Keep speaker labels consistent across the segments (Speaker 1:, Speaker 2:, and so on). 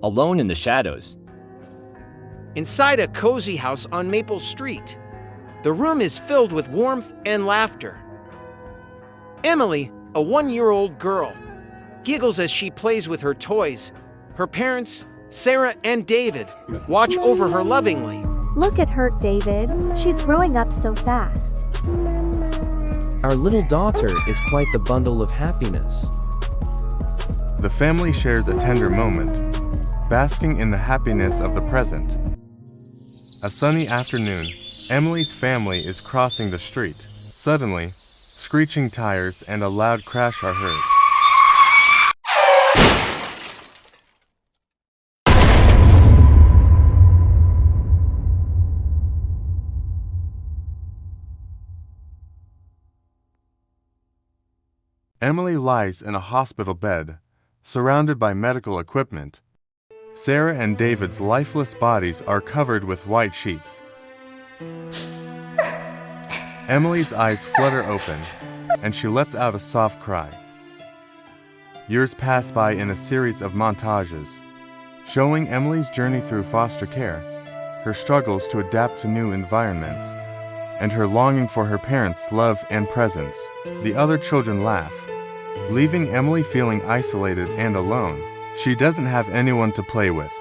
Speaker 1: alone in the shadows.
Speaker 2: Inside a cozy house on Maple Street. The room is filled with warmth and laughter. Emily, a 1-year-old girl, giggles as she plays with her toys. Her parents, Sarah and David, watch over her lovingly.
Speaker 3: Look at her, David. She's growing up so fast.
Speaker 4: Our little daughter is quite the bundle of happiness.
Speaker 5: The family shares a tender moment, basking in the happiness of the present. A sunny afternoon, Emily's family is crossing the street. Suddenly, screeching tires and a loud crash are heard. Emily lies in a hospital bed, surrounded by medical equipment. Sarah and David's lifeless bodies are covered with white sheets. Emily's eyes flutter open, and she lets out a soft cry. Years pass by in a series of montages, showing Emily's journey through foster care, her struggles to adapt to new environments, and her longing for her parents' love and presence. The other children laugh, leaving Emily feeling isolated and alone. She doesn't have anyone to play with.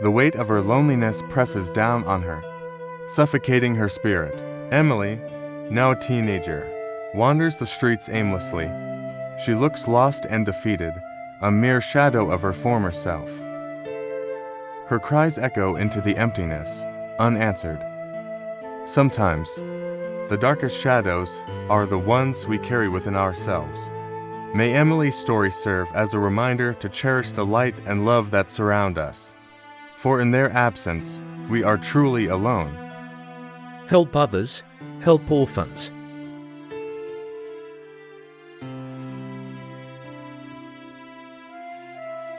Speaker 5: The weight of her loneliness presses down on her, suffocating her spirit. Emily, now a teenager, wanders the streets aimlessly. She looks lost and defeated, a mere shadow of her former self. Her cries echo into the emptiness, unanswered. Sometimes, the darkest shadows are the ones we carry within ourselves. May Emily's story serve as a reminder to cherish the light and love that surround us. For in their absence, we are truly alone.
Speaker 6: Help others, help orphans.